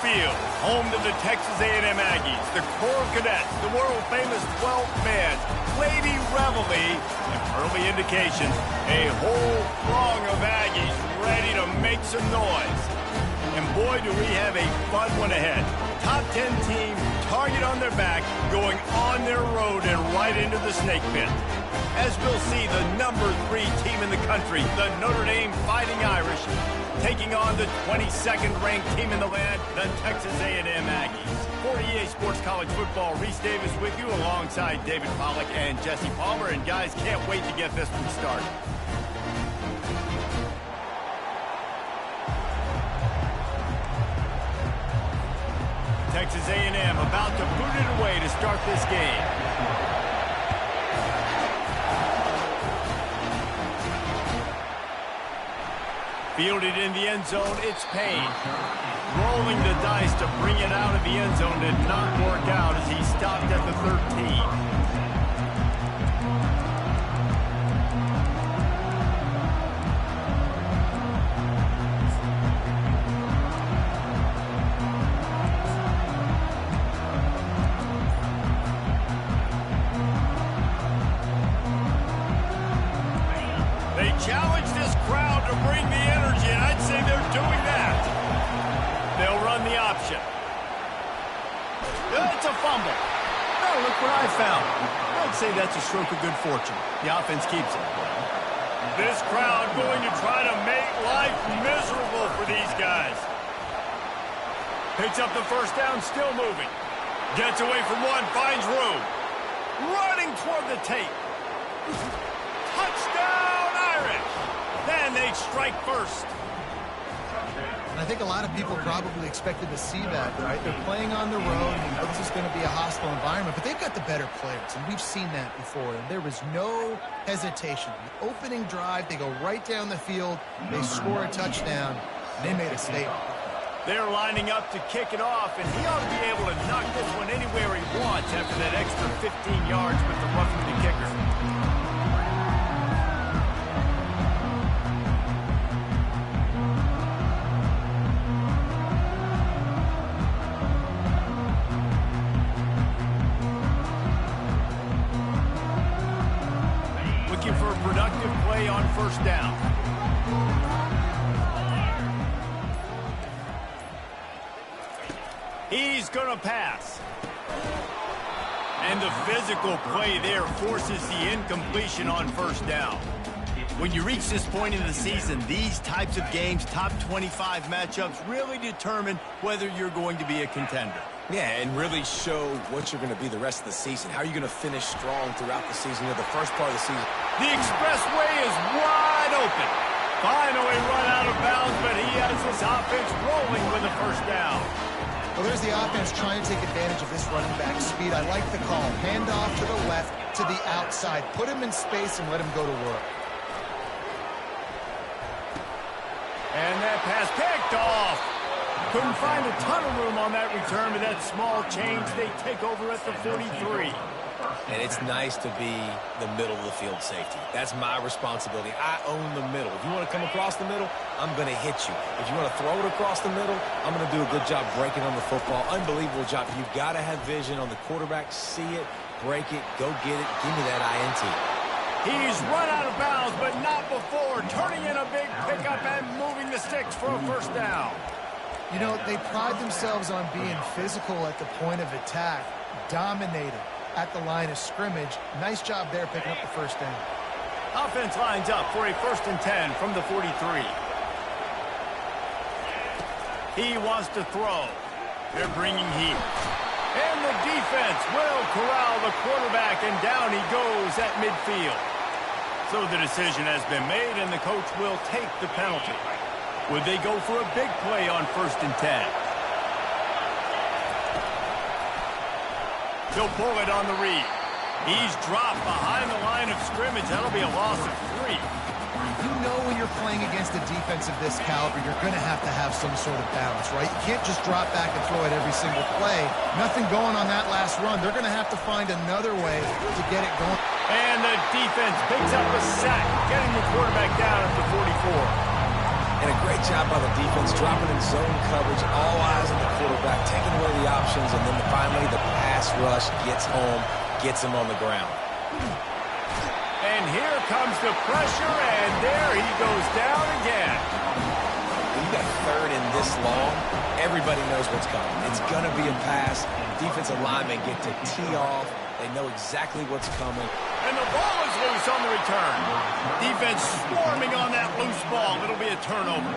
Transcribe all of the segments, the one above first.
Field, home to the Texas A&M Aggies, the Corps Cadets, the world-famous 12-man, Lady Reveille, and early indications, a whole throng of Aggies ready to make some noise. And boy, do we have a fun one ahead. Top 10 team, target on their back, going on their road and right into the snake pit. As we'll see, the number 3 team in the country, the Notre Dame Fighting Irish, taking on the 22nd ranked team in the land, the Texas A&M Aggies. For EA Sports College Football, Reese Davis with you alongside David Pollack and Jesse Palmer. And guys, can't wait to get this one started. Texas A&M about to boot it away to start this game. Fielded in the end zone, it's Payne. Rolling the dice to bring it out of the end zone did not work out as he stopped at the 13. They challenge this crowd to bring the energy, and I'd say they're doing that. They'll run the option. It's a fumble. Oh, look what I found. I'd say that's a stroke of good fortune. The offense keeps it. This crowd going to try to make life miserable for these guys. Picks up the first down, still moving. Gets away from one, finds room. Running toward the tape. Touchdown, Irish! Then they strike first. And I think a lot of people probably expected to see that, right? They're playing on the road, and this is going to be a hostile environment, but they've got the better players, and we've seen that before, and there was no hesitation. The opening drive, they go right down the field, they score a touchdown, and they made a statement. They're lining up to kick it off, and he ought to be able to knock this one anywhere he wants after that extra 15 yards with the roughing the kicker. Looking for a productive play on first down. He's going to pass. And the physical play there forces the incompletion on first down. When you reach this point in the season, these types of games, top 25 matchups, really determine whether you're going to be a contender. Yeah, and really show what you're going to be the rest of the season. How are you going to finish strong throughout the season or the first part of the season? The expressway is wide open. Finally run out of bounds, but he has his offense rolling with a first down. Well, there's the offense trying to take advantage of this running back speed. I like the call. Hand off to the left, to the outside. Put him in space and let him go to work. And that pass picked off. Couldn't find a ton of room on that return, but that small change, they take over at the 43. And it's nice to be the middle of the field safety. That's my responsibility. I own the middle. If you want to come across the middle, I'm going to hit you. If you want to throw it across the middle, I'm going to do a good job breaking on the football. Unbelievable job. You've got to have vision on the quarterback. See it, break it, go get it. Give me that INT. He's run out of bounds, but not before. Turning in a big pickup and moving the sticks for a first down. You know, they pride themselves on being physical at the point of attack, dominating at the line of scrimmage. Nice job there picking up the first down. Offense lines up for a 1st and 10 from the 43. He wants to throw. They're bringing heat. And the defense will corral the quarterback, and down he goes at midfield. So the decision has been made, and the coach will take the penalty. Would they go for a big play on 1st and 10? He'll pull it on the read. He's dropped behind the line of scrimmage. That'll be a loss of 3. You know when you're playing against a defense of this caliber, you're going to have some sort of balance, right? You can't just drop back and throw it every single play. Nothing going on that last run. They're going to have to find another way to get it going. And the defense picks up a sack, getting the quarterback down at the 44. And a great job by the defense, dropping in zone coverage, all eyes on the quarterback, taking away the options, and then finally the pass rush gets home, gets him on the ground. And here comes the pressure, and there he goes down again. When you got third and this long, everybody knows what's coming. It's going to be a pass. Defensive linemen get to tee off. They know exactly what's coming. And the ball is loose on the return. Defense swarming on that loose ball. It'll be a turnover.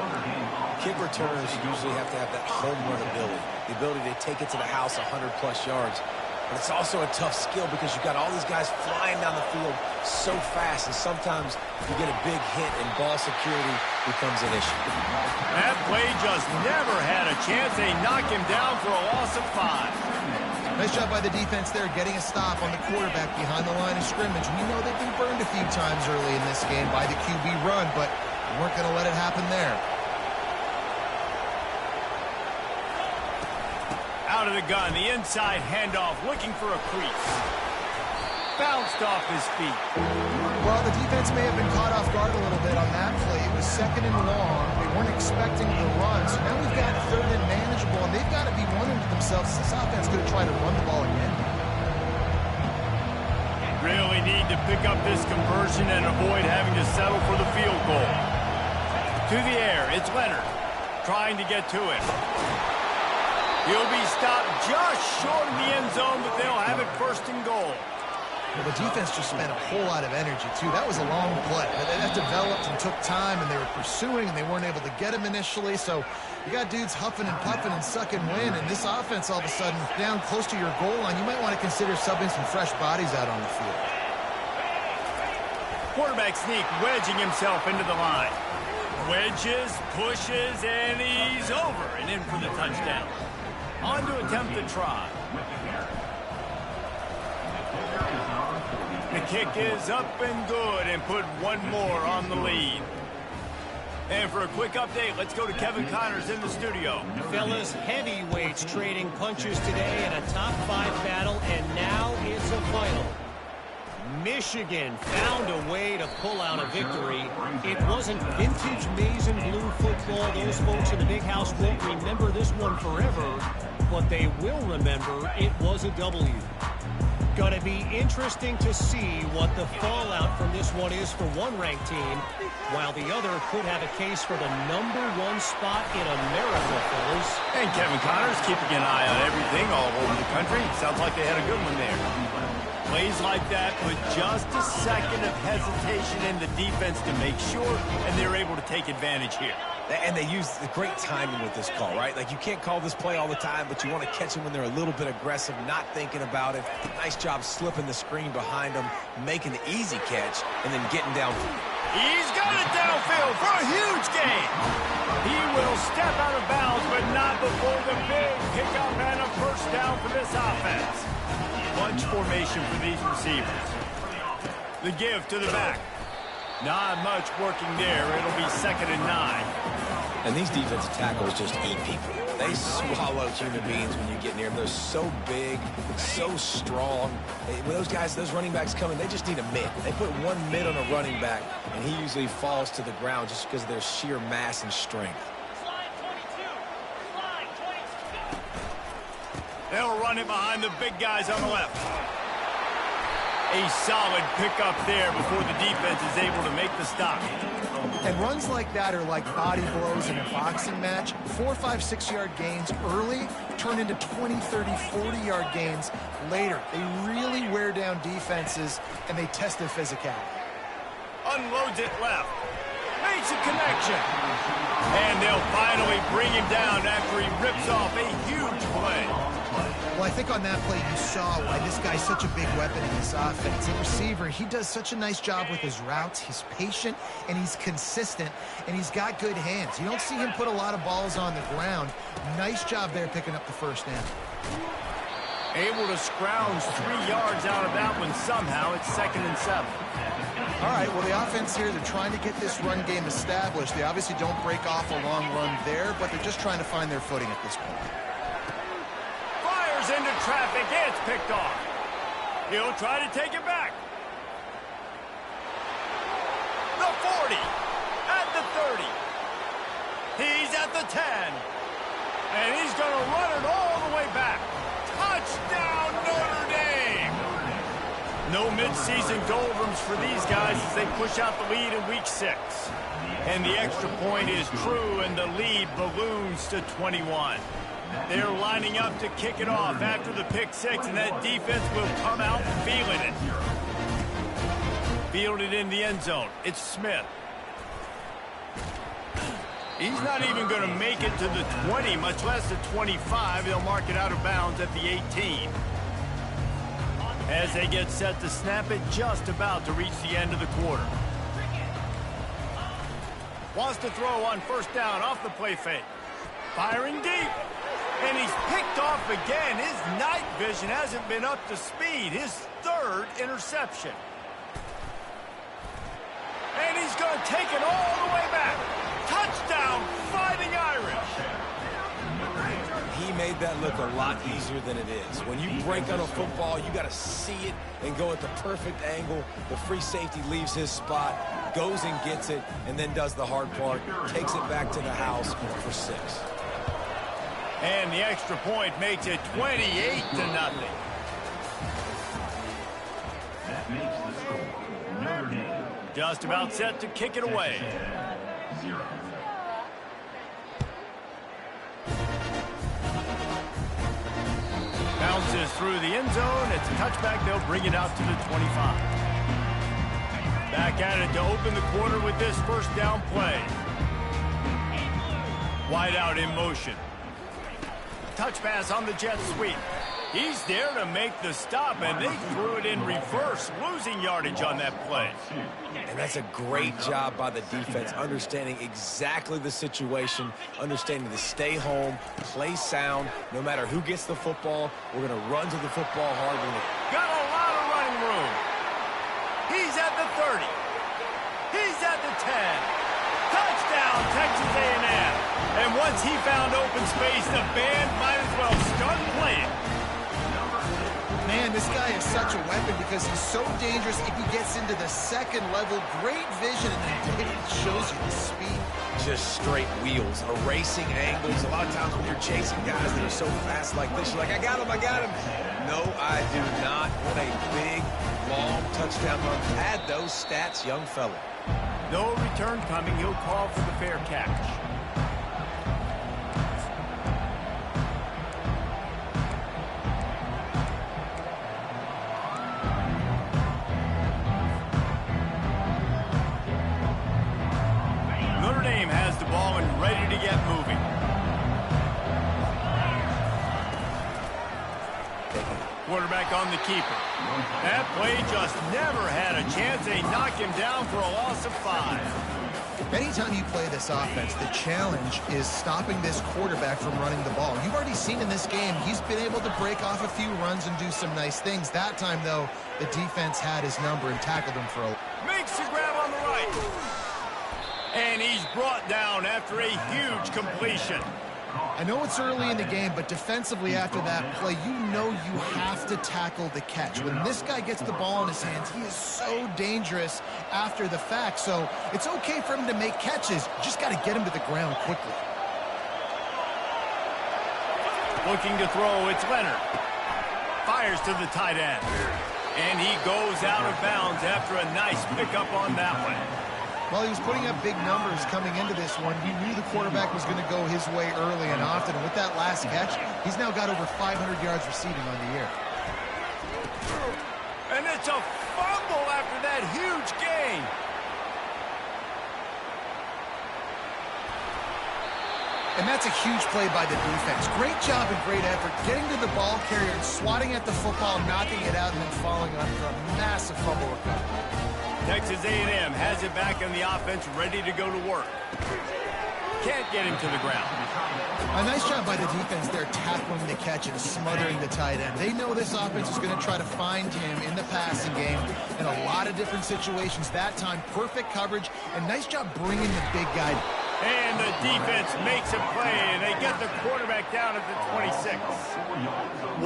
Kick returners usually have to have that home run ability, the ability to take it to the house 100-plus yards. But it's also a tough skill because you've got all these guys flying down the field so fast, and sometimes you get a big hit and ball security becomes an issue. That play just never had a chance. They knock him down for a loss of 5. Nice job by the defense there, getting a stop on the quarterback behind the line of scrimmage. We know they've been burned a few times early in this game by the QB run, but we weren't going to let it happen there. Out of the gun, the inside handoff, looking for a crease. Bounced off his feet. Well, the defense may have been caught off guard a little bit on that play. It was second and long. They weren't expecting the run, so now we've got third and manageable, and they've got to be wondering to themselves, is this offense going to try to run the ball again? Really need to pick up this conversion and avoid having to settle for the field goal. To the air, it's Leonard trying to get to it. He'll be stopped just short of the end zone, but they'll have it first and goal. Well, the defense just spent a whole lot of energy, too. That was a long play. That developed and took time, and they were pursuing, and they weren't able to get him initially. So you got dudes huffing and puffing and sucking wind, and this offense all of a sudden down close to your goal line. You might want to consider subbing some fresh bodies out on the field. Quarterback sneak, wedging himself into the line. Wedges, pushes, and he's over and in for the touchdown. On to attempt the try. The kick is up and good and put one more on the lead. And for a quick update, let's go to Kevin Connors in the studio. Fellas, heavyweights trading punches today in a top 5 battle, and now it's a final. Michigan found a way to pull out a victory. It wasn't vintage maize and blue football. Those folks in the big house won't remember this one forever, but they will remember it was a W. Going to be interesting to see what the fallout from this one is for one ranked team, while the other could have a case for the #1 spot in America, fellas. And Kevin Connors keeping an eye on everything all over the country. Sounds like they had a good one there. Plays like that put just a second of hesitation in the defense to make sure, and they're able to take advantage here. And they use the great timing with this call, right? Like, you can't call this play all the time, but you want to catch them when they're a little bit aggressive, not thinking about it. Nice job slipping the screen behind them, making the easy catch, and then getting downfield. He's got it downfield for a huge gain. He will step out of bounds, but not before the big pickup and a first down for this offense. Bunch formation for these receivers. The give to the back. Not much working there. It'll be 2nd and 9. And these defensive tackles just eat people. They swallow human beings when you get near them. They're so big, so strong. When those guys, those running backs come in, they just need a mid. They put one mid on a running back, and he usually falls to the ground just because of their sheer mass and strength. They'll run it behind the big guys on the left. A solid pickup there before the defense is able to make the stop. And runs like that are like body blows in a boxing match. 4, 5, 6-yard gains early turn into 20, 30, 40-yard gains later. They really wear down defenses, and they test their physicality. Unloads it left. Makes a connection. And they'll finally bring him down after he rips off a huge play. Well, I think on that play you saw why this guy's such a big weapon in this offense. A receiver, he does such a nice job with his routes. He's patient, and he's consistent, and he's got good hands. You don't see him put a lot of balls on the ground. Nice job there picking up the first down. Able to scrounge 3 yards out of that one somehow. It's 2nd and 7. All right, well, the offense here, they're trying to get this run game established. They obviously don't break off a long run there, but they're just trying to find their footing at this point. Fires into traffic. It's picked off. He'll try to take it back. The 40. At the 30. at the 10. And he's going to run it all the way back. Touchdown, Notre Dame! No midseason doldrums for these guys as they push out the lead in Week 6. And the extra point is true, and the lead balloons to 21. They're lining up to kick it off after the pick 6, and that defense will come out feeling it. Fielded in the end zone. It's Smith. He's not even going to make it to the 20, much less the 25. They'll mark it out of bounds at the 18. As they get set to snap it, just about to reach the end of the quarter. Wants to throw on first down off the play fake. Firing deep. And he's picked off again. His night vision hasn't been up to speed. His third interception. And he's going to take it all the way back. Touchdown, Fighting Irish. He made that look a lot easier than it is. When you break on a football, you got to see it and go at the perfect angle. The free safety leaves his spot, goes and gets it, and then does the hard part, takes it back to the house for 6. And the extra point makes it 28-0. That makes the score Notre Dame. Just about set to kick it away. 0. Bounces through the end zone. It's a touchback. They'll bring it out to the 25. Back at it to open the quarter with this first down play. Wide out in motion. Touch pass on the jet sweep. He's there to make the stop, and they threw it in reverse, losing yardage on that play. And that's a great job by the defense, understanding exactly the situation, understanding to stay home, play sound. No matter who gets the football, we're going to run to the football hard. Got a lot of running room. He's at the 30. He's at the 10. Touchdown, Texas A&M. And once he found open space, the band might as well start playing. Man, this guy is such a weapon because he's so dangerous if he gets into the second level. Great vision, and then it shows you the speed. Just straight wheels, erasing angles. A lot of times when you're chasing guys that are so fast like this, you're like, I got him, I got him. No, I do not. What a big, long touchdown run. Had those stats, young fella. No return coming. He'll call for the fair catch. Notre Dame has the ball and ready to get moving. Quarterback on the keeper. That play just never had a chance. They knock him down for a loss of 5. Anytime you play this offense, the challenge is stopping this quarterback from running the ball. You've already seen in this game, he's been able to break off a few runs and do some nice things. That time, though, the defense had his number and tackled him for a... Makes the grab on the right. And he's brought down after a huge completion. I know it's early in the game, but defensively after that play, you know you have to tackle the catch. When this guy gets the ball in his hands, he is so dangerous after the fact. So it's okay for him to make catches. You just got to get him to the ground quickly. Looking to throw, it's Leonard. Fires to the tight end. And he goes out of bounds after a nice pickup on that one. Well, he was putting up big numbers coming into this one. He knew the quarterback was going to go his way early and often. And with that last catch, he's now got over 500 yards receiving on the year. And it's a fumble after that huge gain. And that's a huge play by the defense. Great job and great effort getting to the ball carrier and swatting at the football, knocking it out, and then falling under a massive fumble recovery. Texas A&M has it back on the offense, ready to go to work. Can't get him to the ground. A nice job by the defense there, tackling the catch and smothering the tight end. They know this offense is going to try to find him in the passing game in a lot of different situations. That time, perfect coverage, and nice job bringing the big guy. And the defense makes a play, and they get the quarterback down at the 26.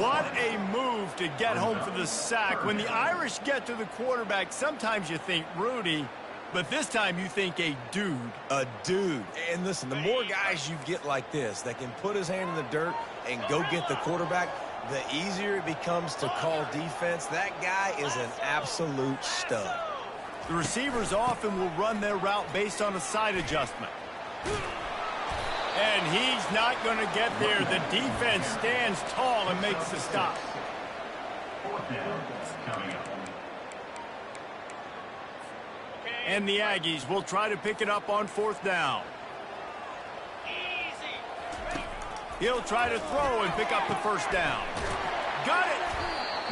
What a move to get home for the sack. When the Irish get to the quarterback, sometimes you think, Rudy, But this time you think a dude. A dude. And listen, the more guys you get like this that can put his hand in the dirt and go get the quarterback, the easier it becomes to call defense. That guy is an absolute stud. The receivers often will run their route based on a side adjustment. And he's not going to get there. The defense stands tall and makes the stop. And the Aggies will try to pick it up on 4th down. He'll try to throw and pick up the 1st down. Got it!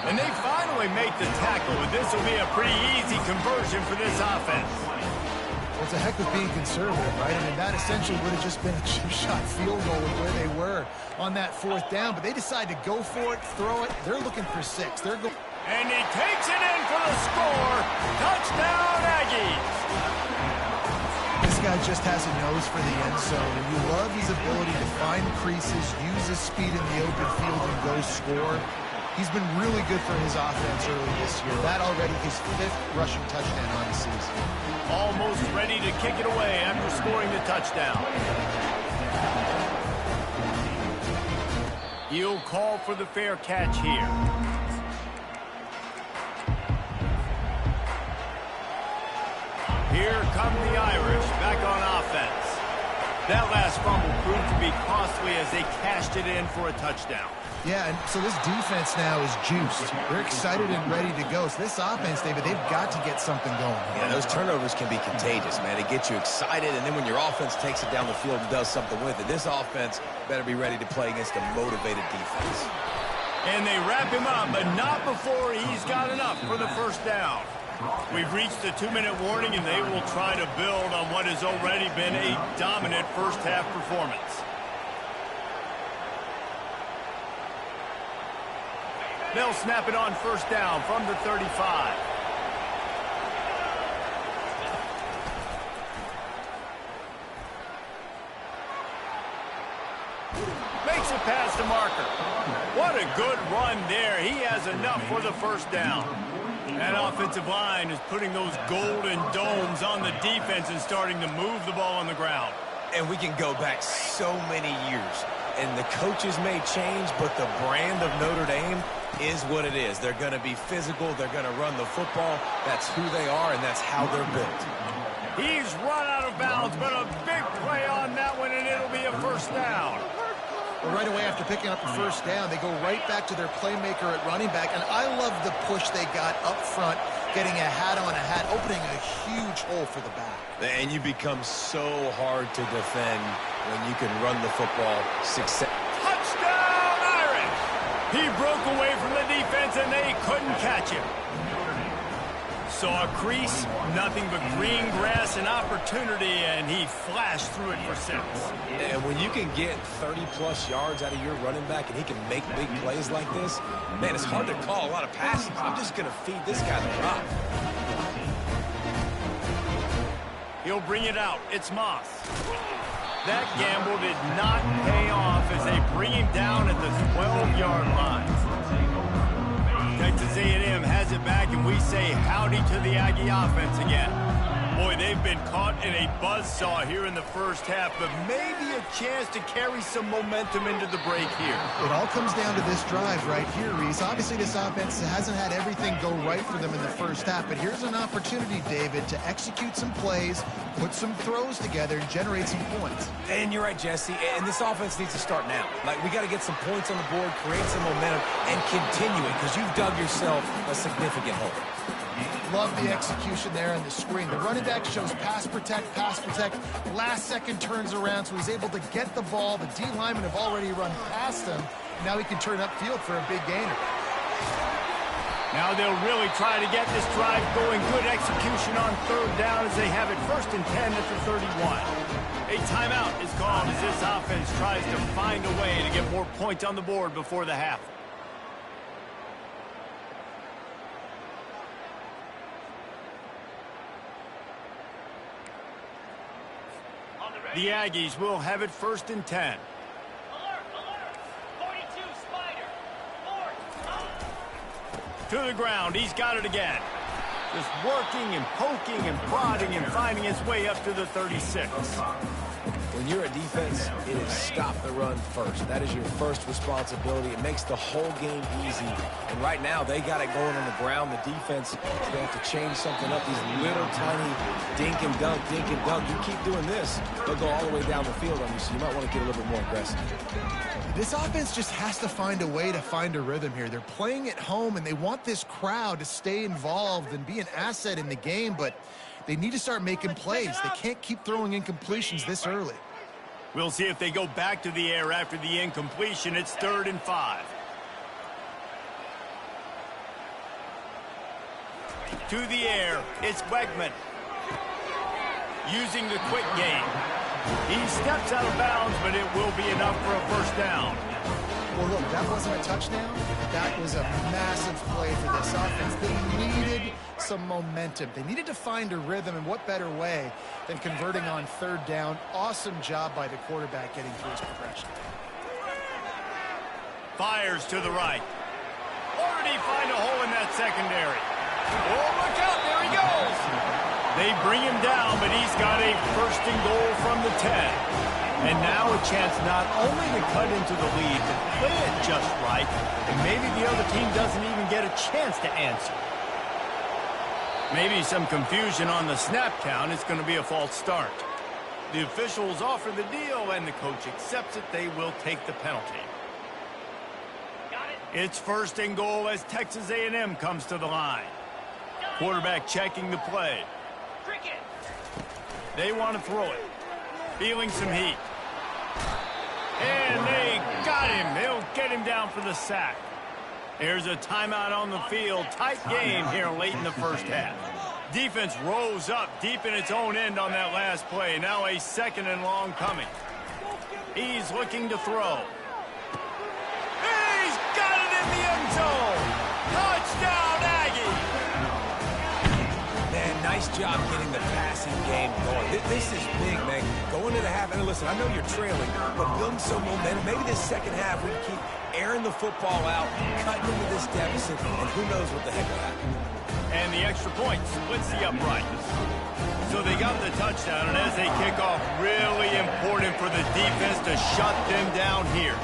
And they finally make the tackle, and this will be a pretty easy conversion for this offense. Well, it's a heck of being conservative, right? I mean, that essentially would have just been a chip-shot field goal with where they were on that 4th down, but they decide to go for it, throw it. They're looking for 6. They're going. And he takes it in for the score. Touchdown, Aggies. This guy just has a nose for the end zone, and you love his ability to find creases, use his speed in the open field, and go score. He's been really good for his offense early this year. That already his 5th rushing touchdown on the season. Almost ready to kick it away after scoring the touchdown. He'll call for the fair catch here. Here come the Irish back on offense. That last fumble proved to be costly as they cashed it in for a touchdown. Yeah, and so this defense now is juiced. They're excited and ready to go. So this offense, David, they've got to get something going. Yeah, those turnovers can be contagious, man. It gets you excited, and then when your offense takes it down the field and does something with it, this offense better be ready to play against a motivated defense. And they wrap him up, but not before he's got enough for the 1st down. We've reached the 2-minute warning, and they will try to build on what has already been a dominant first-half performance. They'll snap it on 1st down from the 35. Makes it past the marker. What a good run there. He has enough for the 1st down. That offensive line is putting those golden domes on the defense and starting to move the ball on the ground. And we can go back so many years. And the coaches may change, but the brand of Notre Dame is what it is. They're going to be physical. They're going to run the football. That's who they are, and that's how they're built. He's run out of bounds, but a big play on that one, and it'll be a 1st down. Well, right away after picking up the 1st down, they go right back to their playmaker at running back. And I love the push they got up front, getting a hat on a hat, opening a huge hole for the back. And you become so hard to defend when you can run the football success. Touchdown, Irish! He broke away from the defense, and they couldn't catch him. Saw a crease, nothing but green grass and opportunity, and he flashed through it for 6. And when you can get 30-plus yards out of your running back and he can make big plays like this, man, it's hard to call a lot of passes. I'm just going to feed this guy the rock. He'll bring it out. It's Moss. That gamble did not pay off as they bring him down at the 12-yard line. Texas A&M has it back, and we say howdy to the Aggie offense again. Boy, they've been caught in a buzzsaw here in the 1st half, but maybe a chance to carry some momentum into the break here. It all comes down to this drive right here, Reese. Obviously, this offense hasn't had everything go right for them in the 1st half, but here's an opportunity, David, to execute some plays, put some throws together, and generate some points. And you're right, Jesse, and this offense needs to start now. Like, we got to get some points on the board, create some momentum, and continue it, because you've dug yourself a significant hole. Love the execution there on the screen. The running back shows pass protect. Last second turns around, so he's able to get the ball. The D linemen have already run past him. Now he can turn upfield for a big gainer. Now they'll really try to get this drive going. Good execution on 3rd down as they have it 1st and 10 at the 31. A timeout is called as this offense tries to find a way to get more points on the board before the half. The Aggies will have it 1st and 10. Alert! 42, Spider! To the ground. He's got it again. Just working and poking and prodding and finding its way up to the 36. When you're a defense, it is stop the run first. That is your first responsibility. It makes the whole game easy. And right now, they got it going on the ground. The defense is going to have to change something up. These little tiny dink and dunk, dink and dunk. You keep doing this, they'll go all the way down the field on you, so you might want to get a little bit more aggressive. This offense just has to find a way to find a rhythm here. They're playing at home, and they want this crowd to stay involved and be an asset in the game, but they need to start making plays. They can't keep throwing incompletions this early. We'll see if they go back to the air after the incompletion. It's 3rd and 5. To the air, it's Wegman. Using the quick game. He steps out of bounds, but it will be enough for a first down. Well, look, that wasn't a touchdown. That was a massive play for this offense. They needed some momentum. They needed to find a rhythm, and what better way than converting on 3rd down. Awesome job by the quarterback getting through his progression. Fires to the right. Already find a hole in that secondary. Oh, look out, there he goes. They bring him down, but he's got a 1st and goal from the 10. And now a chance not only to cut into the lead, but play it just right, and maybe the other team doesn't even get a chance to answer. Maybe some confusion on the snap count. It's going to be a false start. The officials offer the deal, and the coach accepts it. They will take the penalty. It's 1st and goal as Texas A&M comes to the line. Quarterback checking the play. They want to throw it. Feeling some heat. And they got him. They'll get him down for the sack. There's a timeout on the field. Tight game here late in the first half. Defense rose up deep in its own end on that last play. Now a 2nd and long coming. He's looking to throw. He's got it in the end zone. Touchdown, Aggie. Man, nice job getting the passing game going. This is big, man. Going to the half, and listen, I know you're trailing, but building some momentum. Maybe this second half we can keep airing the football out, cutting into this deficit, and who knows what the heck will happen. And the extra point splits the uprights. So they got the touchdown, and as they kick off, really important for the defense to shut them down here.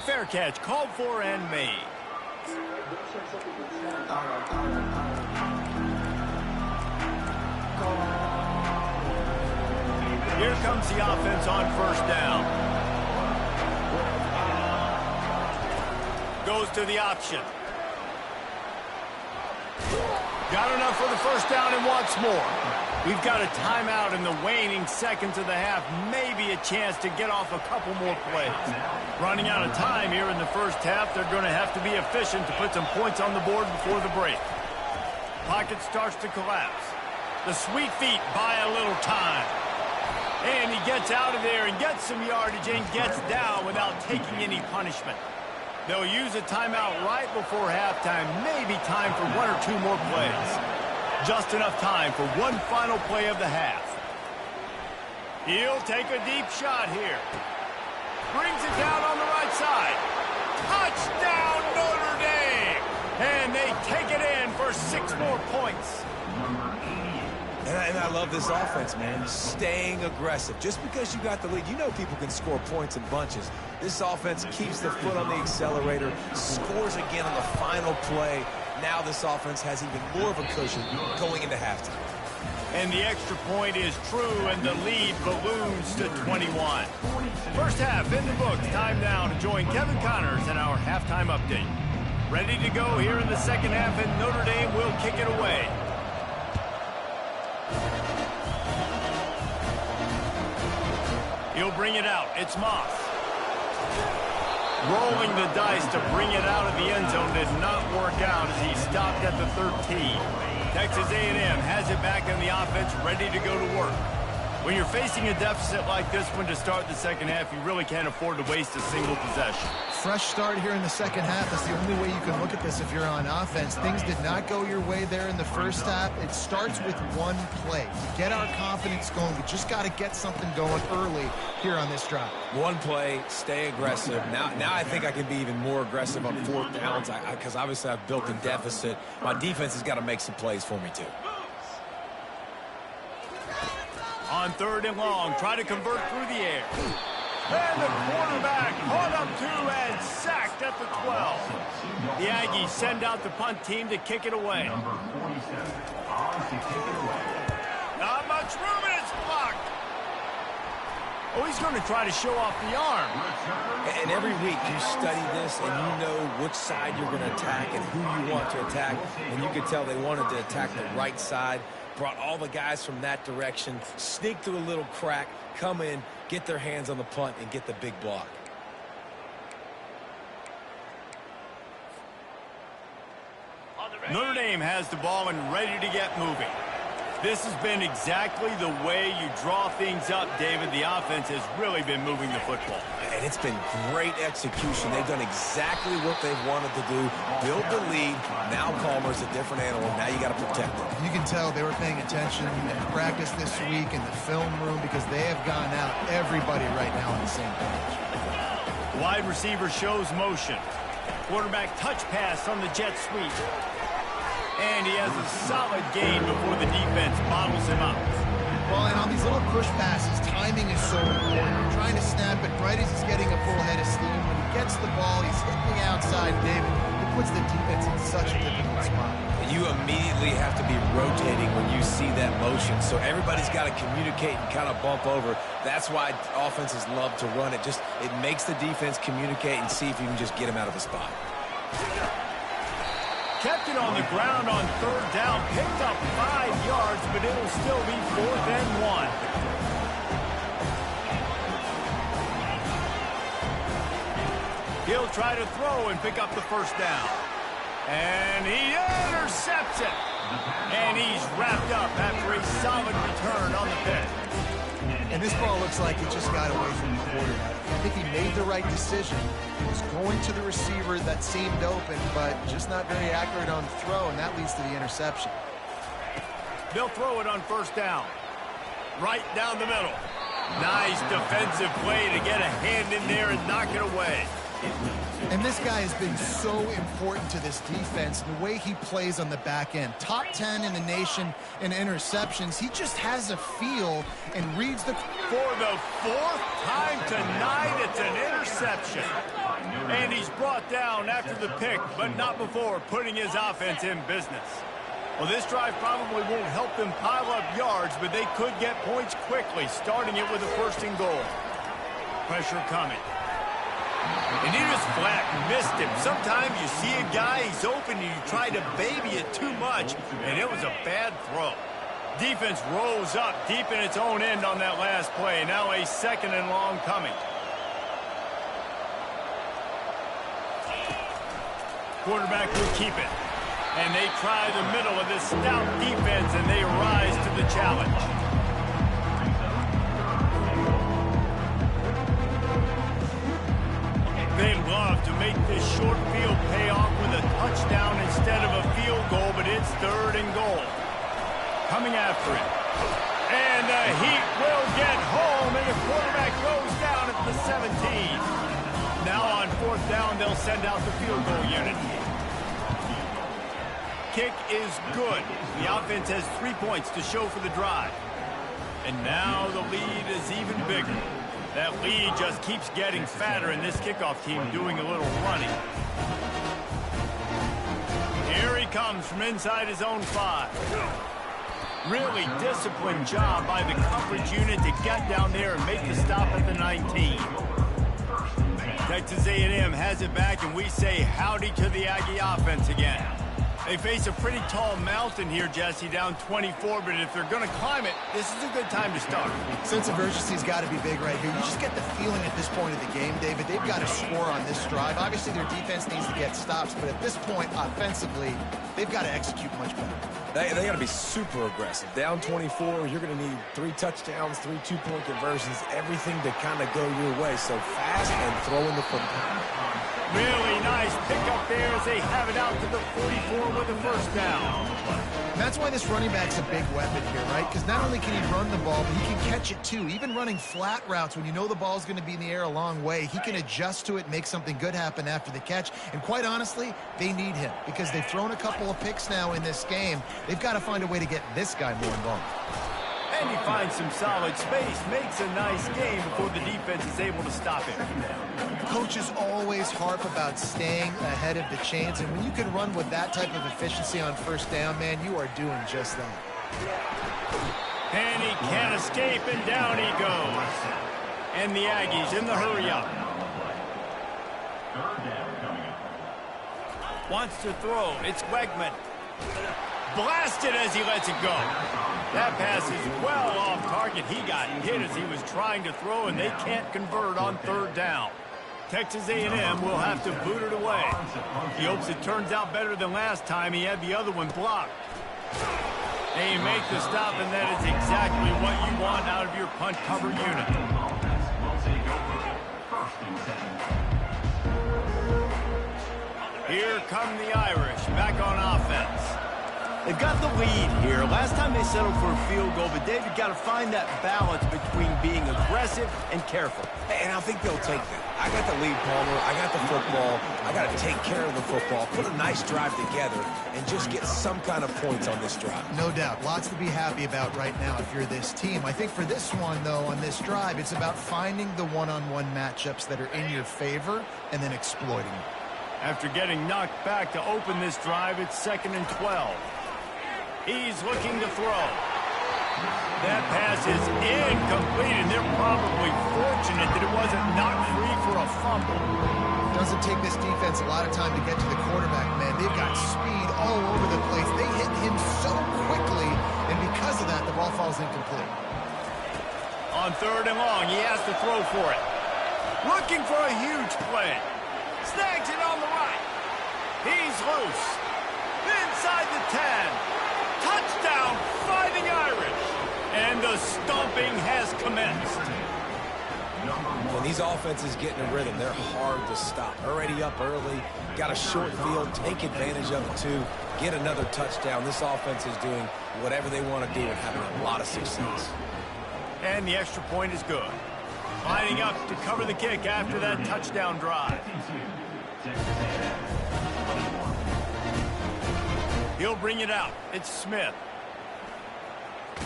Fair catch called for and made. Here comes the offense on 1st down. Goes to the option. Got enough for the 1st down and wants more. We've got a timeout in the waning seconds of the half. Maybe a chance to get off a couple more plays. Running out of time here in the first half. They're going to have to be efficient to put some points on the board before the break. Pocket starts to collapse. The sweet feet buy a little time. And he gets out of there and gets some yardage and gets down without taking any punishment. They'll use a timeout right before halftime. Maybe time for 1 or 2 more plays. Just enough time for one final play of the half. He'll take a deep shot here. Brings it down on the right side. Touchdown, Notre Dame! And they take it in for 6 more points. And I love this offense, man. Staying aggressive. Just because you got the lead, you know people can score points in bunches. This offense keeps the foot on the accelerator, scores again on the final play. Now this offense has even more of a cushion going into halftime. And the extra point is true, and the lead balloons to 21. First half in the books. Time now to join Kevin Connors in our halftime update. Ready to go here in the second half, and Notre Dame will kick it away. He'll bring it out. It's Moss. Rolling the dice to bring it out of the end zone did not work out as he stopped at the 13. Texas A&M has it back in the offense, ready to go to work. When you're facing a deficit like this one to start the second half, you really can't afford to waste a single possession. Fresh start here in the second half. That's the only way you can look at this if you're on offense. Things did not go your way there in the first half. It starts with one play. To get our confidence going, we just got to get something going early here on this drive. One play, stay aggressive. Now I think I can be even more aggressive on fourth downs because obviously I've built a deficit. My defense has got to make some plays for me too. On third and long, try to convert through the air. And the quarterback caught up to and sacked at the 12. The Aggies send out the punt team to kick it away. Number 47, on to kick it away. Not much room, and it's blocked. Oh, he's going to try to show off the arm. And every week you study this and you know which side you're going to attack and who you want to attack. And you could tell they wanted to attack the right side. Brought all the guys from that direction, sneak through a little crack, come in, get their hands on the punt, and get the big block. Notre Dame has the ball and ready to get moving. This has been exactly the way you draw things up, David. The offense has really been moving the football. And it's been great execution. They've done exactly what they've wanted to do. Build the lead. Now Palmer's a different animal. Now you got to protect it. You can tell they were paying attention in practice this week in the film room because they have gone out everybody right now on the same page. Wide receiver shows motion. Quarterback touch pass on the jet sweep. And he has a solid gain before the defense bottles him up. Well, and on these little push passes, timing is so important. You're trying to snap it right as he's getting a full head of steam. When he gets the ball, he's hitting the outside, David. It puts the defense in such a difficult spot. You immediately have to be rotating when you see that motion. So everybody's got to communicate and kind of bump over. That's why offenses love to run it. It makes the defense communicate and see if you can just get him out of the spot. Kept it on the ground on third down. Picked up 5 yards, but it'll still be 4th and 1. He'll try to throw and pick up the first down. And he intercepts it. And he's wrapped up after a solid return on the pick. And this ball looks like it just got away from the quarterback. I think he made the right decision. He was going to the receiver that seemed open, but just not very accurate on the throw, and that leads to the interception. They'll throw it on first down. Right down the middle. Nice defensive play to get a hand in there and knock it away. And this guy has been so important to this defense, the way he plays on the back end. Top 10 in the nation in interceptions. He just has a feel and reads the... For the 4th time tonight, it's an interception. And he's brought down after the pick, but not before putting his offense in business. Well, this drive probably won't help them pile up yards, but they could get points quickly, starting it with a 1st and goal. Pressure coming. And he just flat missed him. Sometimes you see a guy, he's open, and you try to baby it too much, and it was a bad throw. Defense rolls up deep in its own end on that last play. Now a 2nd and long coming. Quarterback will keep it. And they try the middle of this stout defense, and they rise to the challenge. They love to make this short field pay off with a touchdown instead of a field goal, but it's 3rd and goal. Coming after it. And the Heat will get home, and the quarterback goes down at the 17. Now on 4th down, they'll send out the field goal unit. Kick is good. The offense has 3 points to show for the drive. And now the lead is even bigger. That lead just keeps getting fatter, and this kickoff team doing a little running. Here he comes from inside his own 5. Really disciplined job by the coverage unit to get down there and make the stop at the 19. Texas A&M has it back, and we say howdy to the Aggie offense again. They face a pretty tall mountain here, Jesse, down 24, but if they're going to climb it, this is a good time to start. Sense of urgency's got to be big right here. You just get the feeling at this point of the game, David, they've got to score on this drive. Obviously, their defense needs to get stops, but at this point, offensively, they've got to execute much better. They got to be super aggressive. Down 24, you're going to need 3 touchdowns, 3 two-point conversions, everything to kind of go your way. So fast and throwing the football. Really nice pickup there as they have it out to the 44 with a first down. And that's why this running back's a big weapon here, right? Because not only can he run the ball, but he can catch it too. Even running flat routes when you know the ball's going to be in the air a long way, he can adjust to it, make something good happen after the catch. And quite honestly, they need him because they've thrown a couple of picks now in this game. They've got to find a way to get this guy more involved. And he finds some solid space, makes a nice game before the defense is able to stop him. Coaches always harp about staying ahead of the chains, and when you can run with that type of efficiency on first down, man, you are doing just that. And he can't escape, and down he goes. And the Aggies in the hurry-up. Wants to throw. It's Wegman. Blasted as he lets it go. That pass is well off target. He got hit as he was trying to throw, and they can't convert on third down. Texas A&M will have to boot it away. He hopes it turns out better than last time. He had the other one blocked. They make the stop, and that is exactly what you want out of your punt cover unit. Here come the Irish back on offense. They've got the lead here. Last time they settled for a field goal, but David got to find that balance between being aggressive and careful. And I think they'll take that. I got the lead, Palmer. I got the football. I got to take care of the football, put a nice drive together, and just get some kind of points on this drive. No doubt. Lots to be happy about right now if you're this team. I think for this one, though, on this drive, it's about finding the one-on-one matchups that are in your favor and then exploiting them. After getting knocked back to open this drive, it's 2nd and 12. He's looking to throw. That pass is incomplete, and they're probably fortunate that it wasn't knocked free for a fumble. Doesn't take this defense a lot of time to get to the quarterback, man. They've got speed all over the place. They hit him so quickly, and because of that, the ball falls incomplete. On 3rd and long, he has to throw for it. Looking for a huge play. Snags it on the right. He's loose. Inside the 10. Touchdown, Fighting Irish. And the stomping has commenced. When these offenses get in a rhythm, they're hard to stop. Already up early, got a short field, take advantage of it too, get another touchdown. This offense is doing whatever they want to do and having a lot of success. And the extra point is good. Lining up to cover the kick after that touchdown drive. He'll bring it out. It's Smith.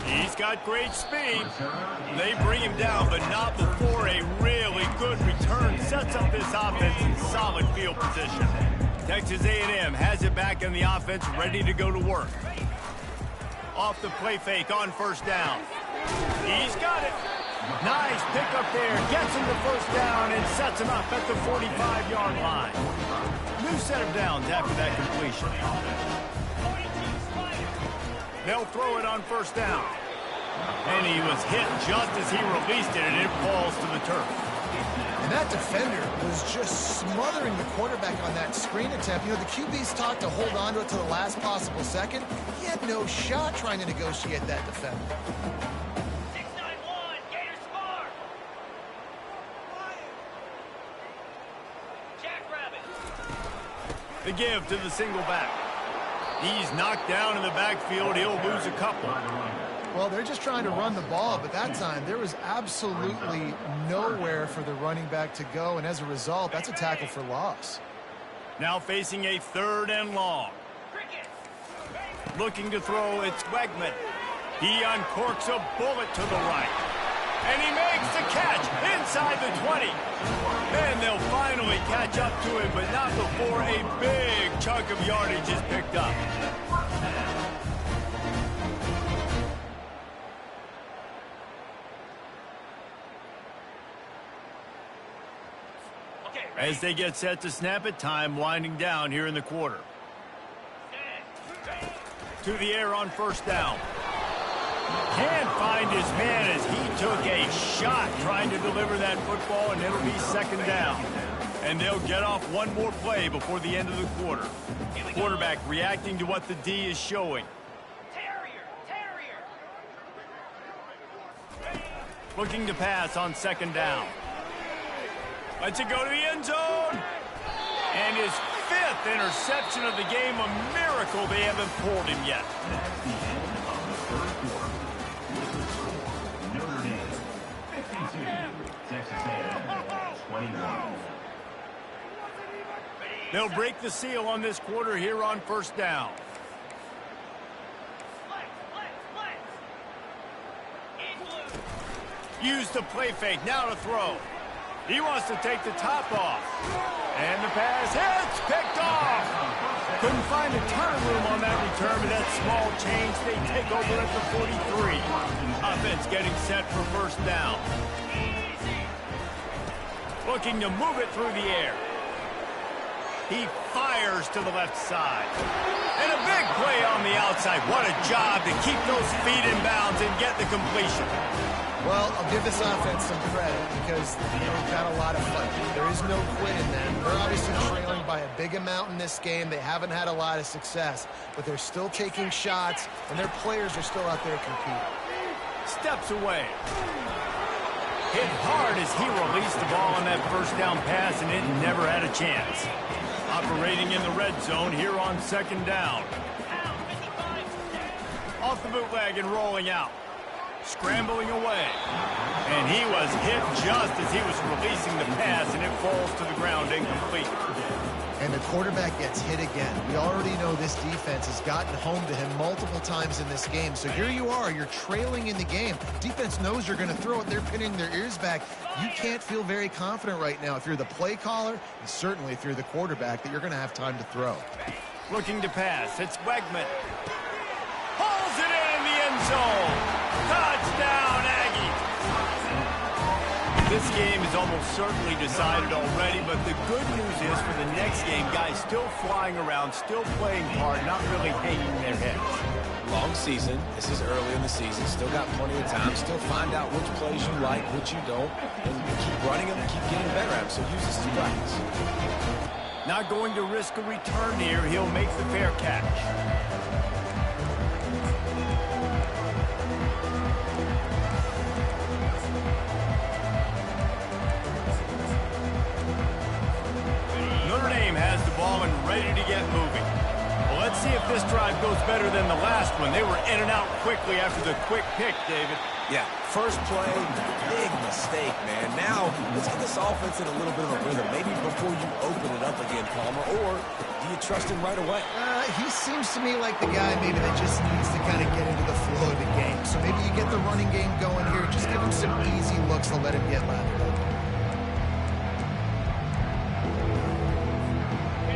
He's got great speed. They bring him down, but not before a really good return sets up this offense in solid field position. Texas A&M has it back in the offense, ready to go to work. Off the play fake on 1st down. He's got it. Nice pickup there. Gets him to 1st down and sets him up at the 45-yard line. New set of downs after that completion. They'll throw it on 1st down. And he was hit just as he released it, and it falls to the turf. And that defender was just smothering the quarterback on that screen attempt. You know, the QB's taught to hold on to it to the last possible second. He had no shot trying to negotiate that defender. 6-9-1, Gators score. Jackrabbit. The give to the single back. He's knocked down in the backfield. He'll lose a couple. Well, they're just trying to run the ball, but that time there was absolutely nowhere for the running back to go, and as a result, that's a tackle for loss. Now facing a 3rd and long. Looking to throw, it's Wegman. He uncorks a bullet to the right. And he makes the catch inside the 20. And they'll finally catch up to him, but not before a big chunk of yardage is picked up. As they get set to snap it, time winding down here in the quarter. To the air on first down. Can't find his man as he took a shot trying to deliver that football, and it'll be second down. And they'll get off one more play before the end of the quarter. Quarterback reacting to what the D is showing. Looking to pass on second down. Lets it go to the end zone. And his 5th interception of the game, a miracle they haven't pulled him yet. That's the end of the first quarter. Notre Dame 52, Texas A&M 21. They'll break the seal on this quarter here on first down. Use the play fake, now to throw. He wants to take the top off. And the pass hits, picked off. Couldn't find a ton of room on that return, but that small change, they take over at the 43. Offense getting set for first down. Looking to move it through the air. He fires to the left side. And a big play on the outside. What a job to keep those feet in bounds and get the completion. Well, I'll give this offense some credit because they've got a lot of fight. There is no quit in them. They're obviously trailing by a big amount in this game. They haven't had a lot of success, but they're still taking shots, and their players are still out there competing. Steps away. Hit hard as he released the ball on that first down pass, and it never had a chance. Operating in the red zone here on second down. Off the bootleg and rolling out. Scrambling away. And he was hit just as he was releasing the pass, and it falls to the ground incomplete. And the quarterback gets hit again. We already know this defense has gotten home to him multiple times in this game. So here you are, you're trailing in the game. Defense knows you're going to throw it. They're pinning their ears back. You can't feel very confident right now if you're the play caller, and certainly if you're the quarterback, that you're going to have time to throw. Looking to pass. It's Wegman. Pulls it in the end zone. Touchdown, Aggie. This game is almost certainly decided already, but the good news is for the next game, guys still flying around, still playing hard, not really hanging their heads. Long season. This is early in the season. Still got plenty of time. Still find out which plays you like, which you don't, and keep running them and keep getting better at them. So use this as practice. Not going to risk a return here. He'll make the fair catch. Ready to get moving. Well, let's see if this drive goes better than the last one. They were in and out quickly after the quick pick, David. Yeah, first play, big mistake, man. Now, let's get this offense in a little bit of a rhythm. Maybe before you open it up again, Palmer, or do you trust him right away? He seems to me like the guy maybe that just needs to kind of get into the flow of the game. So maybe you get the running game going here. Just give him some easy looks to let him get lathered up.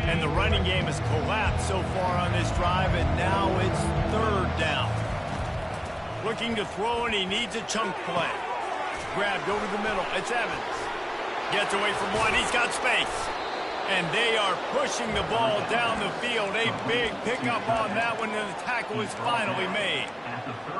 And the running game has collapsed so far on this drive, and now it's third down. Looking to throw, and he needs a chunk play. Grabbed over the middle. It's Evans. Gets away from one. He's got space. And they are pushing the ball down the field. A big pickup on that one, and the tackle is finally made.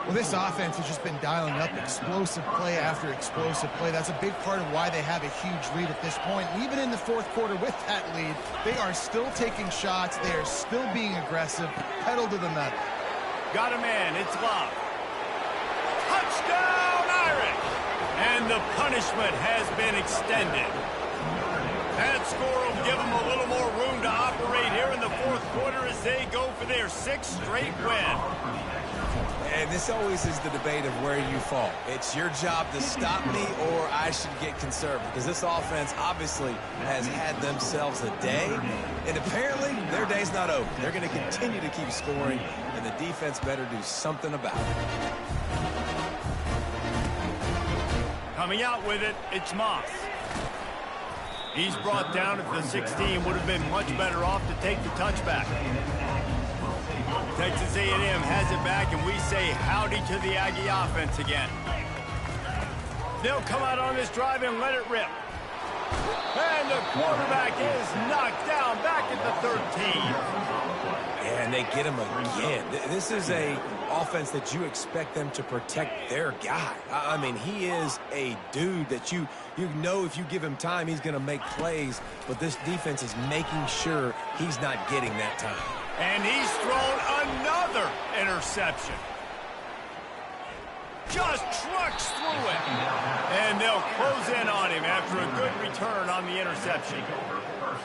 Well, this offense has just been dialing up explosive play after explosive play. That's a big part of why they have a huge lead at this point. And even in the fourth quarter with that lead, they are still taking shots. They are still being aggressive. Pedal to the metal. Got a man. It's Love. Touchdown, Irish! And the punishment has been extended. That score will give them a little more room to operate here in the fourth quarter as they go for their 6th straight win. And this always is the debate of where you fall. It's your job to stop me, or I should get conservative. Because this offense obviously has had themselves a day, and apparently their day's not over. They're going to continue to keep scoring, and the defense better do something about it. Coming out with it, it's Moss. He's brought down at the 16. Would have been much better off to take the touchback. Texas A&M has it back, and we say howdy to the Aggie offense again. They'll come out on this drive and let it rip. And the quarterback is knocked down back at the 13. Yeah, and they get him again. This is a offense that you expect them to protect their guy. I mean, he is a dude that you know if you give him time, he's going to make plays. But this defense is making sure he's not getting that time. And he's thrown another interception. Just trucks through it. And they'll close in on him after a good return on the interception.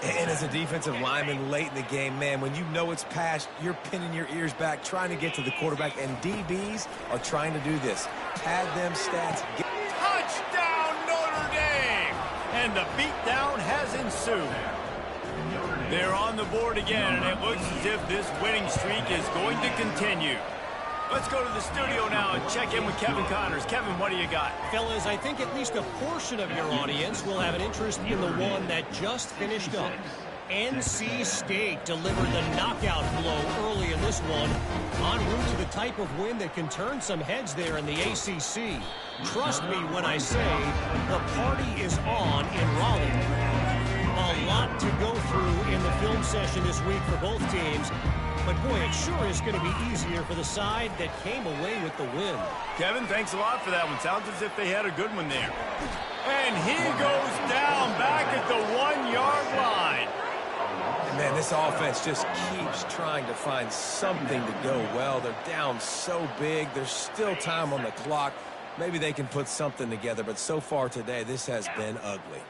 And as a defensive lineman late in the game, man, when you know it's passed, you're pinning your ears back, trying to get to the quarterback. And DBs are trying to do this. Pad them stats. Touchdown, Notre Dame! And the beatdown has ensued. They're on the board again, and it looks as if this winning streak is going to continue. Let's go to the studio now and check in with Kevin Connors. Kevin, what do you got? Fellas, I think at least a portion of your audience will have an interest in the one that just finished up. NC State delivered the knockout blow early in this one, en route to the type of win that can turn some heads there in the ACC. Trust me when I say the party is on in Raleigh. A lot to go through in the film session this week for both teams. But, boy, it sure is going to be easier for the side that came away with the win. Kevin, thanks a lot for that one. Sounds as if they had a good one there. And he goes down back at the 1-yard line. And, man, this offense just keeps trying to find something to go well. They're down so big. There's still time on the clock. Maybe they can put something together. But so far today, this has been ugly.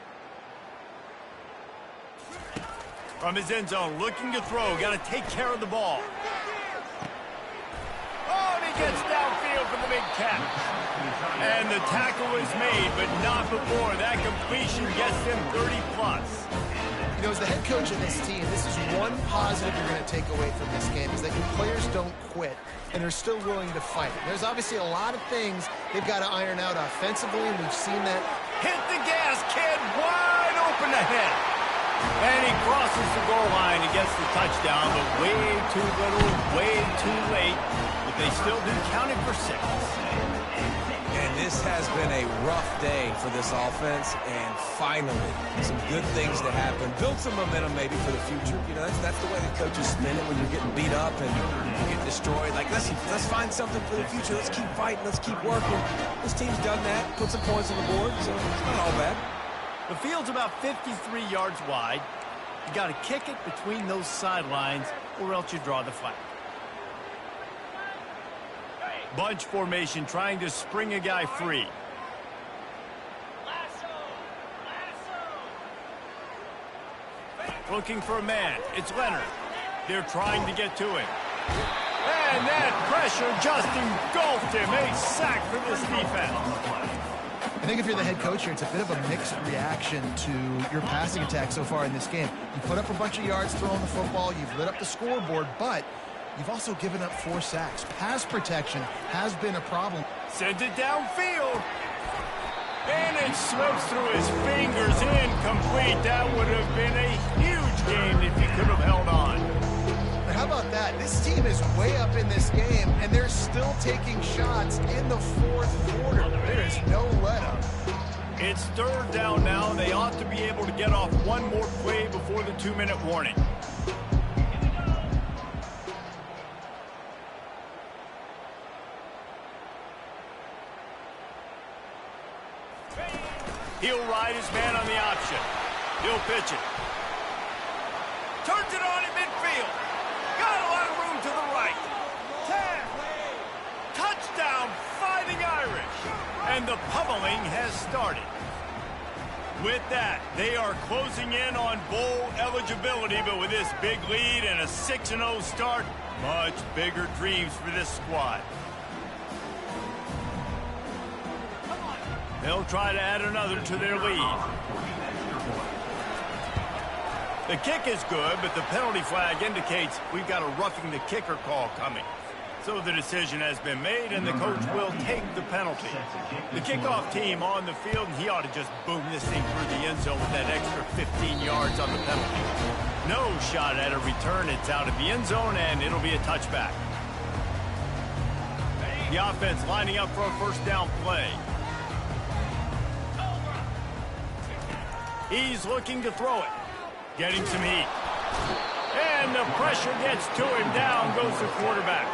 From his end zone, looking to throw. Got to take care of the ball. Oh, and he gets downfield for the big catch. And the tackle is made, but not before that completion gets him 30+. You know, as the head coach of this team, this is one positive you're going to take away from this game, is that your players don't quit, and they're still willing to fight. There's obviously a lot of things they've got to iron out offensively, and we've seen that. Hit the gas, kid. Wide open ahead. And he crosses the goal line and gets the touchdown, but way too little, way too late. But they still do count it for 6. And this has been a rough day for this offense, and finally, some good things to happen. Build some momentum maybe for the future. You know, that's the way the coaches spin it when you're getting beat up and you get destroyed. Like, let's find something for the future. Let's keep fighting. Let's keep working. This team's done that, put some points on the board, so it's not all bad. The field's about 53 yards wide. You got to kick it between those sidelines, or else you draw the flag. Bunch formation, trying to spring a guy free. Looking for a man. It's Leonard. They're trying to get to him. And that pressure just engulfed him. A sack for this defense. I think if you're the head coach here, it's a bit of a mixed reaction to your passing attack so far in this game. You put up a bunch of yards throwing the football, you've lit up the scoreboard, but you've also given up 4 sacks. Pass protection has been a problem. Sends it downfield. And it slips through his fingers, incomplete. That would have been a huge game if he could have held on. But how about that? This team is way up in this game, and they're still taking shots in the 4th quarter. There is no let-up. It's 3rd down now. They ought to be able to get off one more play before the 2-minute warning. He'll ride his man on the option. He'll pitch it. Turns it on in midfield. Got a lot of room to the right. 10. Touchdown, Fighting Irish. And the pummeling has started. With that, they are closing in on bowl eligibility, but with this big lead and a 6-0 start, much bigger dreams for this squad. They'll try to add another to their lead. The kick is good, but the penalty flag indicates we've got a roughing the kicker call coming. So the decision has been made, and the coach will take the penalty. The kickoff team on the field, and he ought to just boom this thing through the end zone with that extra 15 yards on the penalty. No shot at a return. It's out of the end zone, and it'll be a touchback. The offense lining up for a 1st down play. He's looking to throw it. Getting some heat. And the pressure gets to him. Down goes the quarterback.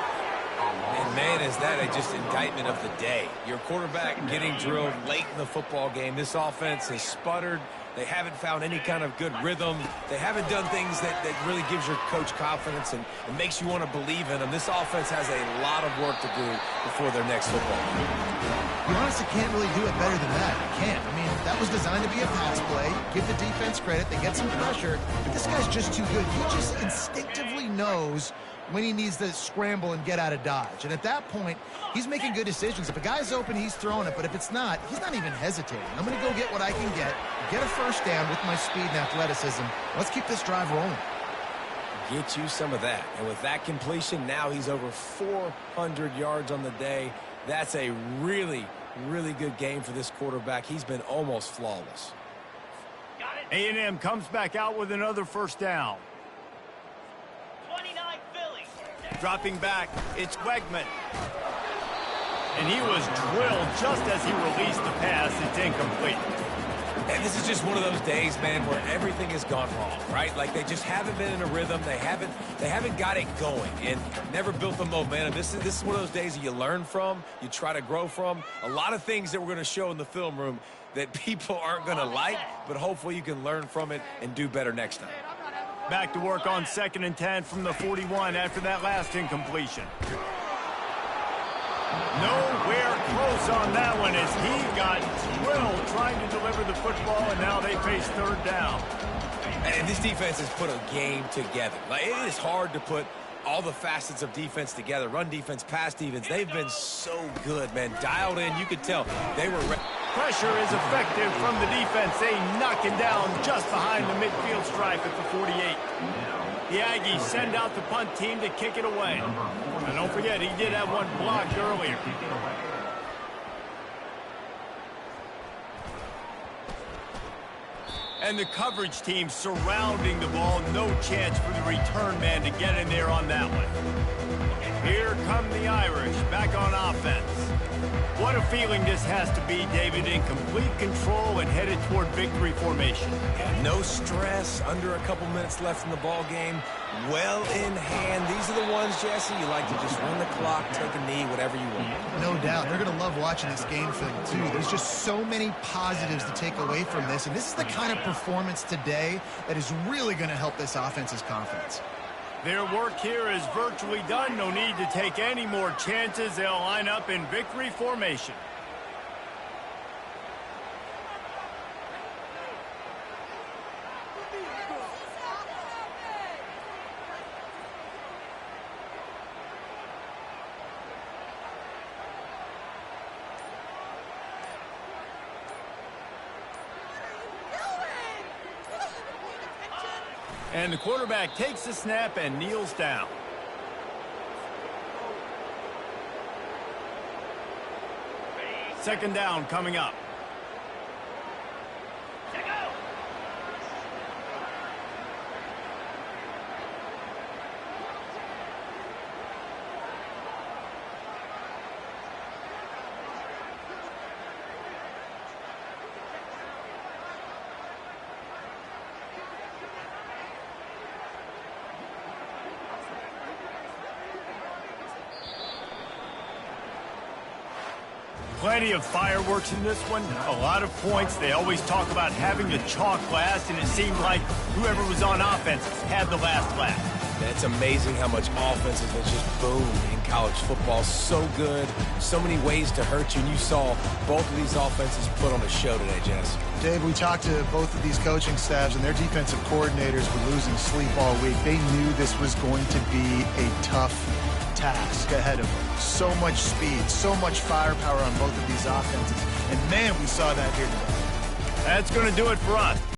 And man, is that just indictment of the day. Your quarterback getting drilled late in the football game. This offense has sputtered. They haven't found any kind of good rhythm. They haven't done things that really gives your coach confidence and makes you want to believe in them. This offense has a lot of work to do before their next football game. You honestly can't really do it better than that. You can't. I mean, that was designed to be a pass play. Give the defense credit. They get some pressure. But this guy's just too good. He just instinctively knows when he needs to scramble and get out of dodge. And at that point, he's making good decisions. If a guy's open, he's throwing it. But if it's not, he's not even hesitating. I'm going to go get what I can get a first down with my speed and athleticism. Let's keep this drive rolling. Get you some of that. And with that completion, now he's over 400 yards on the day. That's a really, really good game for this quarterback. He's been almost flawless. A&M comes back out with another first down. 29 Philly. Dropping back, it's Wegman. And he was drilled just as he released the pass. It's incomplete. And this is just one of those days, man, where everything has gone wrong, right? Like they just haven't been in a rhythm. They haven't got it going and never built the momentum. This is one of those days that you learn from, you try to grow from. A lot of things that we're going to show in the film room that people aren't going to like, but hopefully you can learn from it and do better next time. Back to work on 2nd and 10 from the 41 after that last incompletion. Nowhere close on that one as he got drilled trying to deliver the football, and now they face 3rd down. And this defense has put a game together. Like, it is hard to put all the facets of defense together. Run defense, pass defense. They've been so good, man. Dialed in. You could tell they were ready. Pressure is effective from the defense. They knock him down just behind the midfield stripe at the 48. The Aggies send out the punt team to kick it away. And don't forget, he did have one blocked earlier. And the coverage team surrounding the ball. No chance for the return man to get in there on that one. Here come the Irish back on offense. What a feeling this has to be, David, in complete control and headed toward victory formation. No stress, under a couple minutes left in the ball game. Well in hand. These are the ones, Jesse, you like to just run the clock, take a knee, whatever you want. No doubt. They're going to love watching this game film, too. There's just so many positives to take away from this, and this is the kind of performance today that is really going to help this offense's confidence. Their work here is virtually done. No need to take any more chances. They'll line up in victory formation. And the quarterback takes the snap and kneels down. Second down coming up. Plenty of fireworks in this one. A lot of points. They always talk about having the chalk last, and it seemed like whoever was on offense had the last laugh. It's amazing how much offense has just boomed in college football. So good. So many ways to hurt you. And you saw both of these offenses put on a show today, Jess. Dave, we talked to both of these coaching staffs, and their defensive coordinators were losing sleep all week. They knew this was going to be a tough task ahead of them. So much speed, so much firepower on both of these offenses. And, man, we saw that here today. That's going to do it for us.